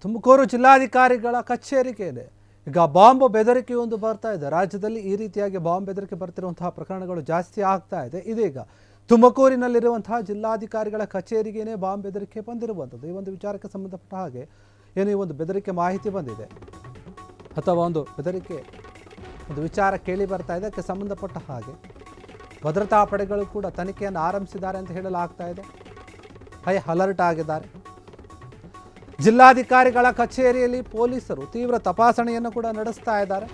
ತುಮಕೂರು ಜಿಲ್ಲಾಧಿಕಾರಿಗಳ ಕಚೇರಿಗೆ ಈಗ ಬಾಂಬ್ ಬೆದರಿಕೆಯೊಂದು ಬರ್ತಾ ಇದೆ. ರಾಜ್ಯದಲ್ಲಿ ಈ ರೀತಿಯಾಗಿ ಬಾಂಬ್ ಬೆದರಿಕೆ ಬರ್ತಿರುವಂತಹ ಪ್ರಕರಣಗಳು ಜಾಸ್ತಿ ಆಗ್ತಾ ಇದೆ. ಇದೀಗ ತುಮಕೂರಿನಲ್ಲಿರುವಂತಹ ಜಿಲ್ಲಾಧಿಕಾರಿಗಳ ಕಚೇರಿಗೇನೆ ಬಾಂಬ್ ಬೆದರಿಕೆ ಬಂದಿರುವಂಥದ್ದು. ಈ ಒಂದು ವಿಚಾರಕ್ಕೆ ಸಂಬಂಧಪಟ್ಟ ಹಾಗೆ ಏನು ಈ ಒಂದು ಬೆದರಿಕೆ ಮಾಹಿತಿ ಬಂದಿದೆ ಅಥವಾ ಒಂದು ಬೆದರಿಕೆ ಒಂದು ವಿಚಾರ ಕೇಳಿ ಬರ್ತಾ ಇದೆ. ಅದಕ್ಕೆ ಸಂಬಂಧಪಟ್ಟ ಹಾಗೆ ಭದ್ರತಾ ಪಡೆಗಳು ಕೂಡ ತನಿಖೆಯನ್ನು ಆರಂಭಿಸಿದ್ದಾರೆ ಅಂತ ಹೇಳಲಾಗ್ತಾ ಇದೆ. ಹೈ ಅಲರ್ಟ್ ಆಗಿದ್ದಾರೆ. ಜಿಲ್ಲಾಧಿಕಾರಿಗಳ ಕಚೇರಿಯಲ್ಲಿ ಪೊಲೀಸರು ತೀವ್ರ ತಪಾಸಣೆಯನ್ನು ಕೂಡ ನಡೆಸ್ತಾ ಇದ್ದಾರೆ.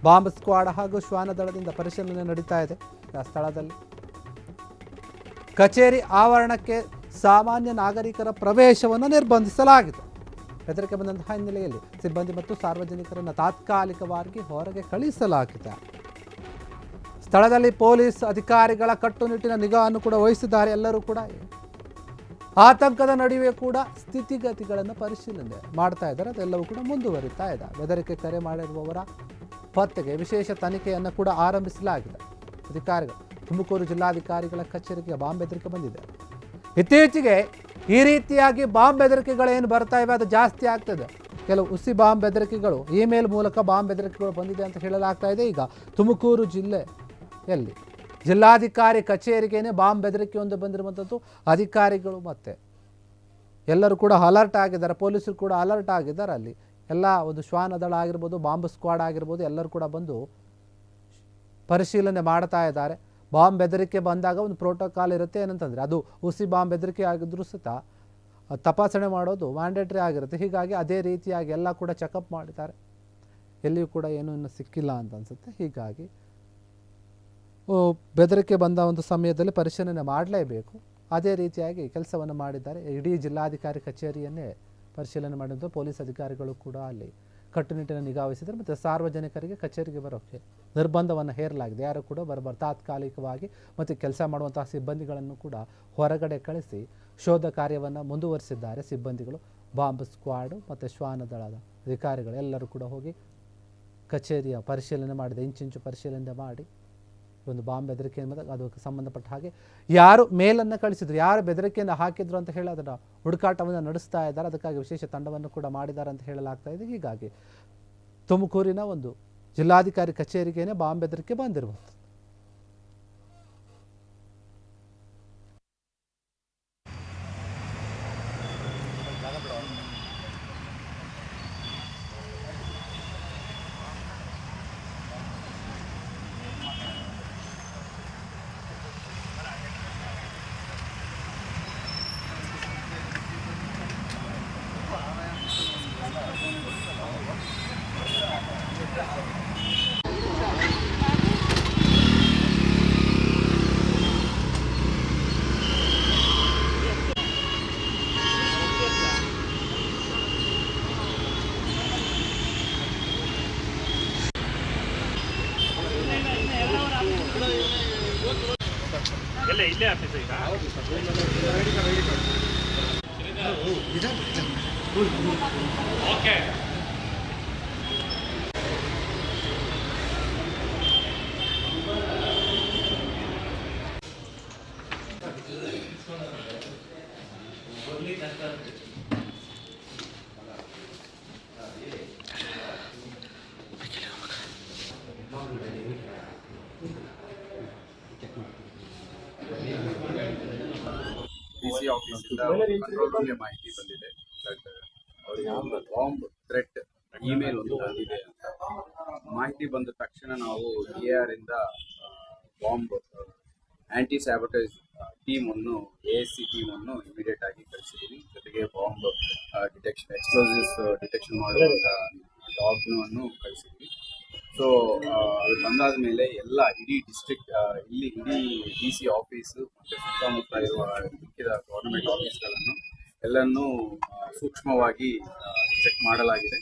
ಬಾಂಬ್ ಸ್ಕ್ವಾಡ್ ಹಾಗೂ ಶ್ವಾನ ದಳದಿಂದ ಪರಿಶೀಲನೆ ನಡೀತಾ ಇದೆ. ಆ ಸ್ಥಳದಲ್ಲಿ ಕಚೇರಿ ಆವರಣಕ್ಕೆ ಸಾಮಾನ್ಯ ನಾಗರಿಕರ ಪ್ರವೇಶವನ್ನು ನಿರ್ಬಂಧಿಸಲಾಗಿದೆ. ಬೆದರಿಕೆ ಬಂದಂತಹ ಹಿನ್ನೆಲೆಯಲ್ಲಿ ಸಿಬ್ಬಂದಿ ಮತ್ತು ಸಾರ್ವಜನಿಕರನ್ನು ತಾತ್ಕಾಲಿಕವಾಗಿ ಹೊರಗೆ ಕಳಿಸಲಾಗಿದೆ. ಸ್ಥಳದಲ್ಲಿ ಪೊಲೀಸ್ ಅಧಿಕಾರಿಗಳ ಕಟ್ಟುನಿಟ್ಟಿನ ನಿಗಾವನ್ನು ಕೂಡ ವಹಿಸಿದ್ದಾರೆ. ಎಲ್ಲರೂ ಕೂಡ ಆತಂಕದ ನಡುವೆ ಕೂಡ ಸ್ಥಿತಿಗತಿಗಳನ್ನು ಪರಿಶೀಲನೆ ಮಾಡ್ತಾ ಇದ್ದಾರೆ. ಅದೆಲ್ಲವೂ ಕೂಡ ಮುಂದುವರಿತಾ ಇದೆ. ಬೆದರಿಕೆ ಕರೆ ಮಾಡಿರುವವರ ಪತ್ತೆಗೆ ವಿಶೇಷ ತನಿಖೆಯನ್ನು ಕೂಡ ಆರಂಭಿಸಲಾಗಿದೆ. ಅಧಿಕಾರಿಗಳು ತುಮಕೂರು ಜಿಲ್ಲಾಧಿಕಾರಿಗಳ ಕಚೇರಿಗೆ ಬಾಂಬ್ ಬೆದರಿಕೆ ಬಂದಿದೆ. ಇತ್ತೀಚೆಗೆ ಈ ರೀತಿಯಾಗಿ ಬಾಂಬ್ ಬೆದರಿಕೆಗಳೇನು ಬರ್ತಾ ಇವೆ ಅದು ಜಾಸ್ತಿ ಆಗ್ತದೆ. ಕೆಲವು ಹುಸಿ ಬಾಂಬ್ ಬೆದರಿಕೆಗಳು ಇಮೇಲ್ ಮೂಲಕ ಬಾಂಬ್ ಬೆದರಿಕೆಗಳು ಬಂದಿದೆ ಅಂತ ಹೇಳಲಾಗ್ತಾ ಇದೆ. ಈಗ ತುಮಕೂರು ಜಿಲ್ಲೆಯಲ್ಲಿ ಜಿಲ್ಲಾಧಿಕಾರಿ ಕಚೇರಿಗೇನೆ ಬಾಂಬ್ ಬೆದರಿಕೆಯೊಂದು ಬಂದಿರುವಂಥದ್ದು. ಅಧಿಕಾರಿಗಳು ಮತ್ತೆ ಎಲ್ಲರೂ ಕೂಡ ಅಲರ್ಟ್ ಆಗಿದ್ದಾರೆ. ಪೊಲೀಸರು ಕೂಡ ಅಲರ್ಟ್ ಆಗಿದ್ದಾರೆ. ಅಲ್ಲಿ ಎಲ್ಲ ಒಂದು ಶ್ವಾನ ದಳ ಆಗಿರ್ಬೋದು, ಬಾಂಬ್ ಸ್ಕ್ವಾಡ್ ಆಗಿರ್ಬೋದು, ಎಲ್ಲರೂ ಕೂಡ ಬಂದು ಪರಿಶೀಲನೆ ಮಾಡ್ತಾ ಇದ್ದಾರೆ. ಬಾಂಬ್ ಬೆದರಿಕೆ ಬಂದಾಗ ಒಂದು ಪ್ರೋಟೋಕಾಲ್ ಇರುತ್ತೆ. ಏನಂತಂದರೆ ಅದು ಹುಸಿ ಬಾಂಬ್ ಬೆದರಿಕೆ ಆಗಿದ್ರೂ ಸಹಿತ ತಪಾಸಣೆ ಮಾಡೋದು ಮ್ಯಾಂಡೇಟ್ರಿ ಆಗಿರುತ್ತೆ. ಹೀಗಾಗಿ ಅದೇ ರೀತಿಯಾಗಿ ಎಲ್ಲ ಕೂಡ ಚೆಕಪ್ ಮಾಡಿದ್ದಾರೆ. ಎಲ್ಲಿಯೂ ಕೂಡ ಏನೂ ಇನ್ನು ಸಿಕ್ಕಿಲ್ಲ ಅಂತ ಅನಿಸುತ್ತೆ. ಹೀಗಾಗಿ ಬೆದರಿಕೆ ಬಂದ ಒಂದು ಸಮಯದಲ್ಲಿ ಪರಿಶೀಲನೆ ಮಾಡಲೇಬೇಕು. ಅದೇ ರೀತಿಯಾಗಿ ಕೆಲಸವನ್ನು ಮಾಡಿದ್ದಾರೆ. ಇಡೀ ಜಿಲ್ಲಾಧಿಕಾರಿ ಕಚೇರಿಯನ್ನೇ ಪರಿಶೀಲನೆ ಮಾಡಿದ್ದು. ಪೊಲೀಸ್ ಅಧಿಕಾರಿಗಳು ಕೂಡ ಅಲ್ಲಿ ಕಟ್ಟುನಿಟ್ಟಿನ ನಿಗಾ ವಹಿಸಿದ್ದಾರೆ. ಮತ್ತು ಸಾರ್ವಜನಿಕರಿಗೆ ಕಚೇರಿಗೆ ಬರೋಕ್ಕೆ ನಿರ್ಬಂಧವನ್ನು ಹೇರಲಾಗಿದೆ. ಯಾರು ಕೂಡ ಬರಬಾರ್ದು. ತಾತ್ಕಾಲಿಕವಾಗಿ ಮತ್ತು ಕೆಲಸ ಮಾಡುವಂತಹ ಸಿಬ್ಬಂದಿಗಳನ್ನು ಕೂಡ ಹೊರಗಡೆ ಕಳಿಸಿ ಶೋಧ ಕಾರ್ಯವನ್ನು ಮುಂದುವರಿಸಿದ್ದಾರೆ ಸಿಬ್ಬಂದಿಗಳು. ಬಾಂಬ್ ಸ್ಕ್ವಾಡು ಮತ್ತು ಶ್ವಾನ ದಳದ ಅಧಿಕಾರಿಗಳು ಎಲ್ಲರೂ ಕೂಡ ಹೋಗಿ ಕಚೇರಿಯ ಪರಿಶೀಲನೆ ಮಾಡಿದೆ. ಇಂಚಿಂಚು ಪರಿಶೀಲನೆ ಮಾಡಿ ಒಂದು ಬಾಂಬ್ ಬೆದರಿಕೆ ಅದಕ್ಕೆ ಸಂಬಂಧಪಟ್ಟ ಹಾಗೆ ಯಾರು ಮೇಲನ್ನು ಕಳಿಸಿದ್ರು, ಯಾರು ಬೆದರಿಕೆಯನ್ನು ಹಾಕಿದ್ರು ಅಂತ ಹೇಳಿ ಅದನ್ನು ಹುಡುಕಾಟವನ್ನು ನಡೆಸ್ತಾ ಇದ್ದಾರೆ. ಅದಕ್ಕಾಗಿ ವಿಶೇಷ ತಂಡವನ್ನು ಕೂಡ ಮಾಡಿದ್ದಾರೆ ಅಂತ ಹೇಳಲಾಗ್ತಾ ಇದೆ. ಹೀಗಾಗಿ ತುಮಕೂರಿನ ಒಂದು ಜಿಲ್ಲಾಧಿಕಾರಿ ಕಚೇರಿಗೇನೆ ಬಾಂಬ್ ಬೆದರಿಕೆ ಬಂದಿರುವಂಥದ್ದು. ಇಲ್ಲೇ ಆಫೀಸ್ ಈಗ ಓಕೆ. ಡಿಸಿ ಆಫೀಸಿಂದ ಕಂಟ್ರೋಲ್ ರೂಮ್ಗೆ ಮಾಹಿತಿ ಬಂದಿದೆ. ಅವರಿಗೆ ಬಾಂಬ್ ಥ್ರೆಟ್ ಇಮೇಲ್ ಒಂದು ಬಂದಿದೆ ಅಂತ ಮಾಹಿತಿ ಬಂದ ತಕ್ಷಣ ನಾವು AR ಇಂದ ಬಾಂಬ್ ಆಂಟಿ ಸ್ಯಾಬಟೈಸ್ ಟೀಮನ್ನು ASC ಟೀಮನ್ನು ಇಮಿಡಿಯೇಟ್ ಆಗಿ ಕಳಿಸಿದ್ದೀವಿ. ಜೊತೆಗೆ ಬಾಂಬ್ ಡಿಟೆಕ್ಷನ್ ಎಕ್ಸ್ಪ್ಲೋಸಿವ್ಸ್ ಡಿಟೆಕ್ಷನ್ ಮಾಡುವಂಥ ಡಾಗ್ನನ್ನು ಕಳಿಸಿದ್ವಿ. ಸೊ ಅದು ಬಂದಾದ ಮೇಲೆ ಎಲ್ಲ ಇಡೀ ಡಿಸ್ಟ್ರಿಕ್ಟ್ ಇಡೀ DC ಆಫೀಸು ಮತ್ತು ಸುತ್ತಮುತ್ತ ಇರುವ ಮಿಕ್ಕಿದ ಗೌರ್ಮೆಂಟ್ ಆಫೀಸ್ಗಳನ್ನು ಎಲ್ಲನೂ ಸೂಕ್ಷ್ಮವಾಗಿ ಚೆಕ್ ಮಾಡಲಾಗಿದೆ.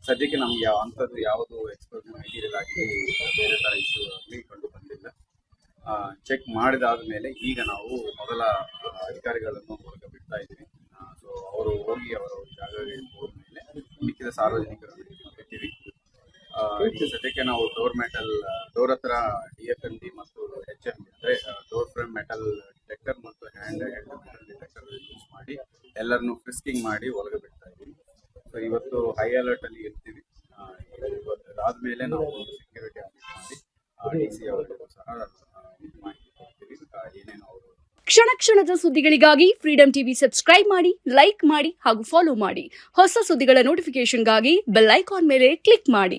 ಸದ್ಯಕ್ಕೆ ನಮಗೆ ಅಂಥದ್ದು ಯಾವುದು ಎಕ್ಸ್ಪ್ಲೋಸಿವ್ ಮೆಟೀರಿಯಲ್ ಆಗಲಿ ಬೇರೆ ಥರ ಇಶ್ಯೂ ಆಗಲಿ ಕಂಡು ಬಂದಿಲ್ಲ. ಚೆಕ್ ಮಾಡಿದಾದ ಮೇಲೆ ಈಗ ನಾವು ಮೊದಲ ಅಧಿಕಾರಿಗಳನ್ನು ಹೊರಗೆ ಬಿಡ್ತಾ ಇದ್ದೀವಿ. ಸೊ ಅವರು ಹೋಗಿ ಅವರ ಜಾಗಕ್ಕೆ ಹೋದ ಮೇಲೆ ಮಿಕ್ಕಿದ ಸಾರ್ವಜನಿಕರನ್ನು ಬಿಟ್ಟಿವಿ. ಈಗ ಸದ್ಯಕ್ಕೆ ನಾವು ಡೋರ್ ಹತ್ರ DFMD ಮತ್ತು HMD ಅಂದರೆ ಡೋರ್ ಫ್ರೇಮ್ ಮೆಟಲ್ ಡಿಟೆಕ್ಟರ್ ಮತ್ತು ಹ್ಯಾಂಡ್ ಮೆಟಲ್ ಡಿಟೆಕ್ಟರ್ ಯೂಸ್ ಮಾಡಿ ಎಲ್ಲರನ್ನು ಫ್ರಿಸ್ಕಿಂಗ್ ಮಾಡಿ ಒಳಗೆ ಬಿಡ್ತಾ ಇದ್ದೀವಿ. ಸೊ ಇವತ್ತು ಹೈ ಅಲರ್ಟ್ ಅಲ್ಲಿ ಇರ್ತೀವಿ. ಅದಾದ್ಮೇಲೆ ನಾವು ಸೆಕ್ಯೂರಿಟಿ ಆಡಿಟ್ ಮಾಡಿ DC ಅವರಿಗೂ ಸಹ ಮಾಹಿತಿ ಕೊಡ್ತೀವಿ ಏನೇನು ಅವರು. ಕ್ಷಣ ಕ್ಷಣದ ಸುದ್ದಿಗಳಿಗಾಗಿ ಫ್ರೀಡಂ ಟಿವಿ ಸಬ್ಸ್ಕ್ರೈಬ್ ಮಾಡಿ, ಲೈಕ್ ಮಾಡಿ ಹಾಗೂ ಫಾಲೋ ಮಾಡಿ. ಹೊಸ ಸುದ್ದಿಗಳ ನೋಟಿಫಿಕೇಶನ್ಗಾಗಿ ಬೆಲ್ ಐಕಾನ್ ಮೇಲೆ ಕ್ಲಿಕ್ ಮಾಡಿ.